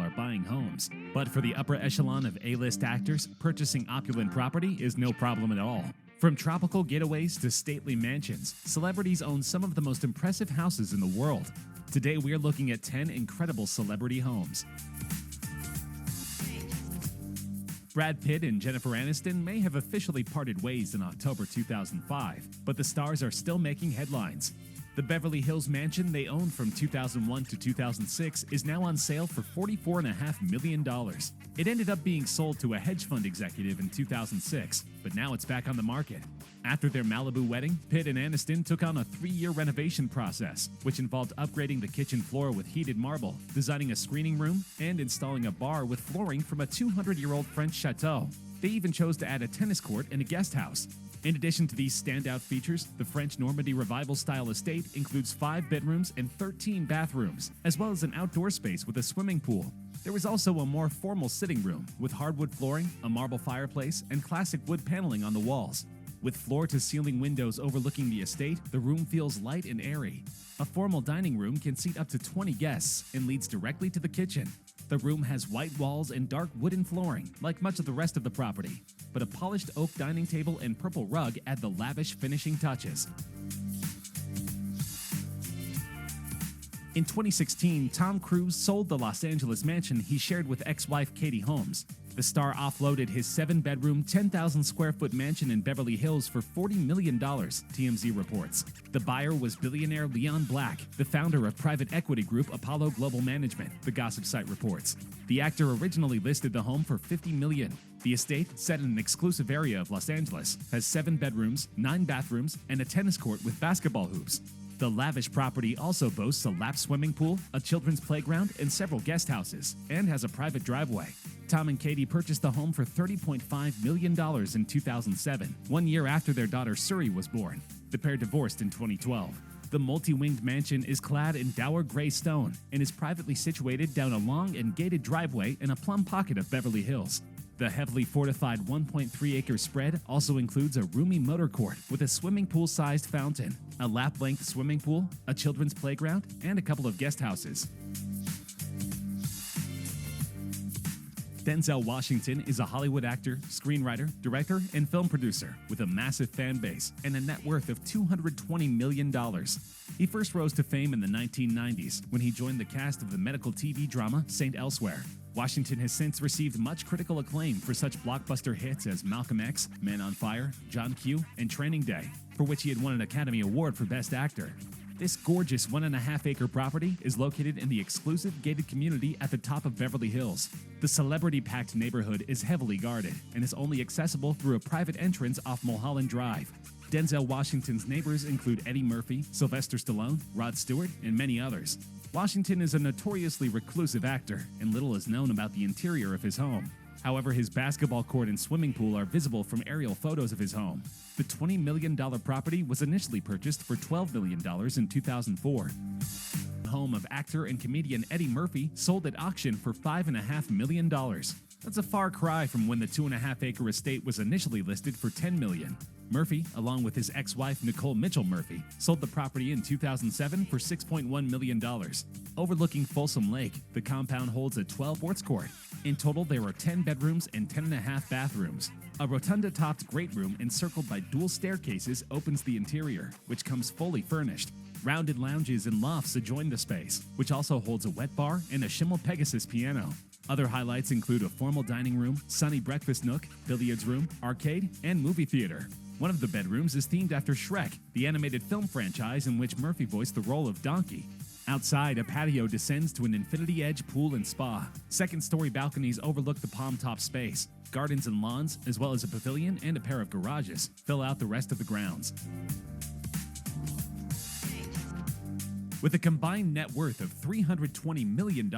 are buying homes. But for the upper echelon of A-list actors, purchasing opulent property is no problem at all. From tropical getaways to stately mansions, celebrities own some of the most impressive houses in the world. Today we're looking at 10 incredible celebrity homes. Brad Pitt and Jennifer Aniston may have officially parted ways in October 2005, but the stars are still making headlines. The Beverly Hills mansion they owned from 2001 to 2006 is now on sale for $44.5 million. It ended up being sold to a hedge fund executive in 2006, but now it's back on the market. After their Malibu wedding, Pitt and Aniston took on a 3-year renovation process, which involved upgrading the kitchen floor with heated marble, designing a screening room, and installing a bar with flooring from a 200-year-old French chateau. They even chose to add a tennis court and a guest house. In addition to these standout features, the French Normandy Revival-style estate includes 5 bedrooms and 13 bathrooms, as well as an outdoor space with a swimming pool. There is also a more formal sitting room with hardwood flooring, a marble fireplace, and classic wood paneling on the walls. With floor-to-ceiling windows overlooking the estate, the room feels light and airy. A formal dining room can seat up to 20 guests and leads directly to the kitchen. The room has white walls and dark wooden flooring, like much of the rest of the property, but a polished oak dining table and purple rug add the lavish finishing touches. In 2016, Tom Cruise sold the Los Angeles mansion he shared with ex-wife Katie Holmes. The star offloaded his 7-bedroom, 10,000-square-foot mansion in Beverly Hills for $40 million, TMZ reports. The buyer was billionaire Leon Black, the founder of private equity group Apollo Global Management, the gossip site reports. The actor originally listed the home for $50 million. The estate, set in an exclusive area of Los Angeles, has 7 bedrooms, 9 bathrooms, and a tennis court with basketball hoops. The lavish property also boasts a lap swimming pool, a children's playground, and several guest houses, and has a private driveway. Tom and Katie purchased the home for $30.5 million in 2007, 1 year after their daughter Suri was born. The pair divorced in 2012. The multi-winged mansion is clad in dour gray stone and is privately situated down a long and gated driveway in a plum pocket of Beverly Hills. The heavily fortified 1.3-acre spread also includes a roomy motor court with a swimming pool-sized fountain, a lap-length swimming pool, a children's playground, and a couple of guest houses. Denzel Washington is a Hollywood actor, screenwriter, director, and film producer with a massive fan base and a net worth of $220 million. He first rose to fame in the 1990s when he joined the cast of the medical TV drama St. Elsewhere. Washington has since received much critical acclaim for such blockbuster hits as Malcolm X, Man on Fire, John Q, and Training Day, for which he had won an Academy Award for Best Actor. This gorgeous 1.5-acre property is located in the exclusive gated community at the top of Beverly Hills. The celebrity-packed neighborhood is heavily guarded and is only accessible through a private entrance off Mulholland Drive. Denzel Washington's neighbors include Eddie Murphy, Sylvester Stallone, Rod Stewart, and many others. Washington is a notoriously reclusive actor, and little is known about the interior of his home. However, his basketball court and swimming pool are visible from aerial photos of his home. The $20 million property was initially purchased for $12 million in 2004. The home of actor and comedian Eddie Murphy sold at auction for $5.5 million. That's a far cry from when the 2.5-acre estate was initially listed for $10 million. Murphy, along with his ex-wife Nicole Mitchell Murphy, sold the property in 2007 for $6.1 million. Overlooking Folsom Lake, the compound holds a 12-sports court. In total, there are 10 bedrooms and 10.5 bathrooms. A rotunda-topped great room encircled by dual staircases opens the interior, which comes fully furnished. Rounded lounges and lofts adjoin the space, which also holds a wet bar and a Schimmel Pegasus piano. Other highlights include a formal dining room, sunny breakfast nook, billiards room, arcade, and movie theater. One of the bedrooms is themed after Shrek, the animated film franchise in which Murphy voiced the role of Donkey. Outside, a patio descends to an infinity-edge pool and spa. Second-story balconies overlook the palm-top space. Gardens and lawns, as well as a pavilion and a pair of garages, fill out the rest of the grounds. With a combined net worth of $320 million,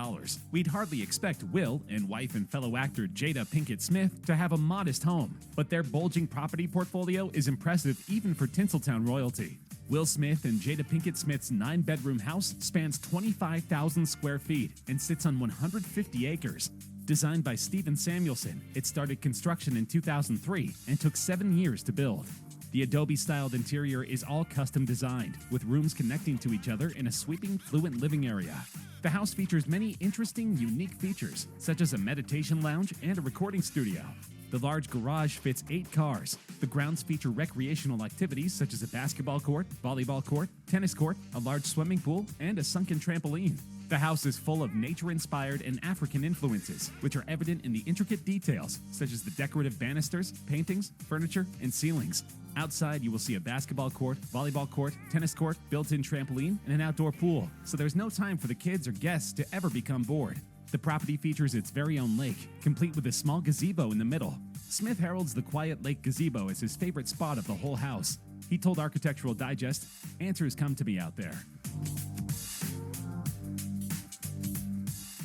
we'd hardly expect Will and wife and fellow actor Jada Pinkett Smith to have a modest home, but their bulging property portfolio is impressive even for Tinseltown royalty. Will Smith and Jada Pinkett Smith's 9-bedroom house spans 25,000 square feet and sits on 150 acres. Designed by Stephen Samuelson, it started construction in 2003 and took 7 years to build. The Adobe-styled interior is all custom designed, with rooms connecting to each other in a sweeping, fluent living area. The house features many interesting, unique features, such as a meditation lounge and a recording studio. The large garage fits 8 cars. The grounds feature recreational activities such as a basketball court, volleyball court, tennis court, a large swimming pool, and a sunken trampoline. The house is full of nature-inspired and African influences, which are evident in the intricate details, such as the decorative banisters, paintings, furniture, and ceilings. Outside, you will see a basketball court, volleyball court, tennis court, built-in trampoline, and an outdoor pool, so there's no time for the kids or guests to ever become bored. The property features its very own lake, complete with a small gazebo in the middle. Smith heralds the quiet lake gazebo as his favorite spot of the whole house. He told Architectural Digest, "Answers come to me out there."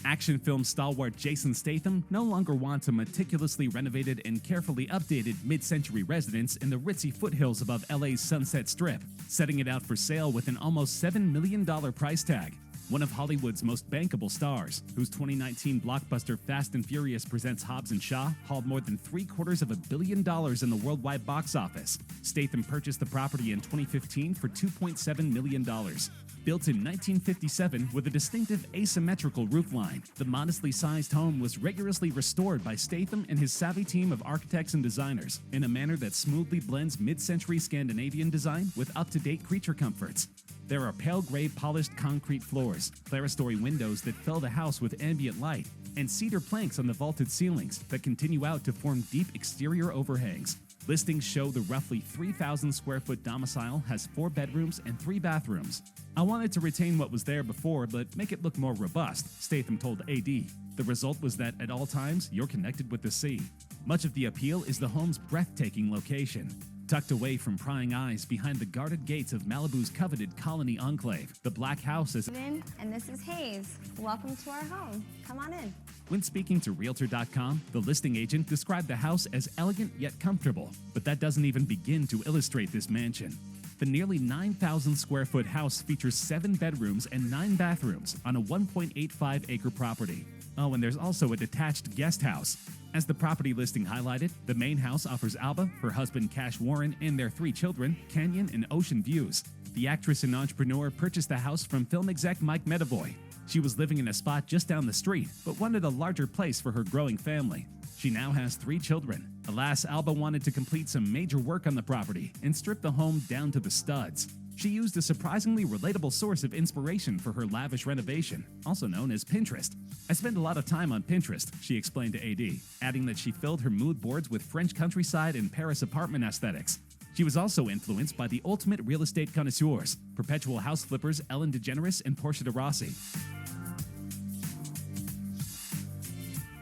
Action film stalwart Jason Statham no longer wants a meticulously renovated and carefully updated mid-century residence in the ritzy foothills above LA's Sunset Strip, setting it out for sale with an almost $7 million price tag. One of Hollywood's most bankable stars, whose 2019 blockbuster Fast and Furious Presents Hobbs and Shaw hauled more than $750 million in the worldwide box office. Statham purchased the property in 2015 for $2.7 million. Built in 1957 with a distinctive asymmetrical roofline, the modestly sized home was rigorously restored by Statham and his savvy team of architects and designers in a manner that smoothly blends mid-century Scandinavian design with up-to-date creature comforts. There are pale gray polished concrete floors, clerestory windows that fill the house with ambient light, and cedar planks on the vaulted ceilings that continue out to form deep exterior overhangs. Listings show the roughly 3,000 square foot domicile has 4 bedrooms and 3 bathrooms. "I wanted to retain what was there before, but make it look more robust," Statham told AD. The result was that at all times, you're connected with the sea. Much of the appeal is the home's breathtaking location. Tucked away from prying eyes behind the guarded gates of Malibu's coveted Colony Enclave, the Black House is... And this is Hayes. Welcome to our home. Come on in. When speaking to Realtor.com, the listing agent described the house as elegant yet comfortable, but that doesn't even begin to illustrate this mansion. The nearly 9,000 square foot house features 7 bedrooms and 9 bathrooms on a 1.85-acre property. Oh, and there's also a detached guest house. As the property listing highlighted, the main house offers Alba, her husband Cash Warren, and their 3 children, canyon and ocean views. The actress and entrepreneur purchased the house from film exec Mike Medavoy. She was living in a spot just down the street, but wanted a larger place for her growing family. She now has 3 children. Alas, Alba wanted to complete some major work on the property and strip the home down to the studs. She used a surprisingly relatable source of inspiration for her lavish renovation, also known as Pinterest. "I spend a lot of time on Pinterest," she explained to AD, adding that she filled her mood boards with French countryside and Paris apartment aesthetics. She was also influenced by the ultimate real estate connoisseurs, perpetual house flippers Ellen DeGeneres and Portia de Rossi.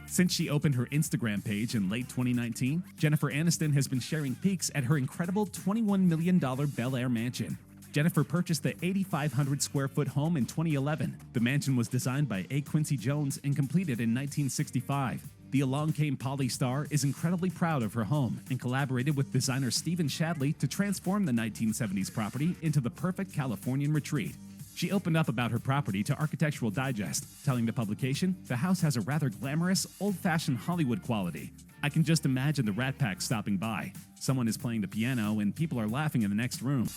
Since she opened her Instagram page in late 2019, Jennifer Aniston has been sharing peeks at her incredible $21 million Bel Air mansion. Jennifer purchased the 8,500 square foot home in 2011. The mansion was designed by A. Quincy Jones and completed in 1965. The Along Came Polly star is incredibly proud of her home and collaborated with designer Stephen Shadley to transform the 1970s property into the perfect Californian retreat. She opened up about her property to Architectural Digest, telling the publication, "The house has a rather glamorous, old-fashioned Hollywood quality. I can just imagine the Rat Pack stopping by. Someone is playing the piano and people are laughing in the next room."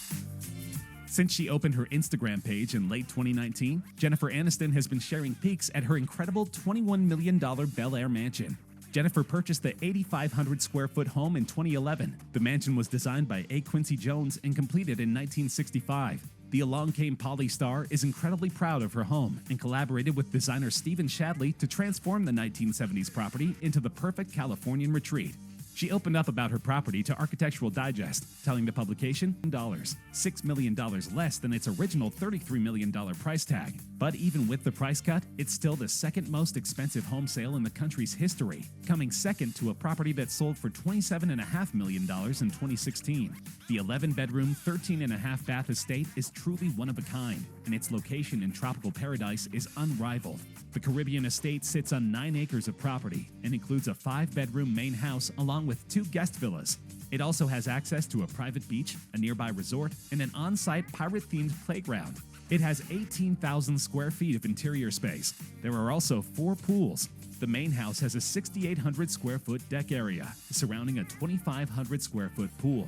Since she opened her Instagram page in late 2019, Jennifer Aniston has been sharing peeks at her incredible $21 million Bel Air mansion. Jennifer purchased the 8,500 square foot home in 2011. The mansion was designed by A. Quincy Jones and completed in 1965. The Along Came Polly star is incredibly proud of her home and collaborated with designer Stephen Shadley to transform the 1970s property into the perfect Californian retreat. She opened up about her property to Architectural Digest, telling the publication, $6 million less than its original $33 million price tag. But even with the price cut, it's still the second most expensive home sale in the country's history, coming second to a property that sold for $27.5 million in 2016. The 11-bedroom, 13.5-bath estate is truly one of a kind, and its location in tropical paradise is unrivaled. The Caribbean estate sits on 9 acres of property and includes a 5-bedroom main house along with 2 guest villas. It also has access to a private beach, a nearby resort, and an on-site pirate-themed playground. It has 18,000 square feet of interior space. There are also 4 pools. The main house has a 6,800 square foot deck area surrounding a 2,500 square foot pool.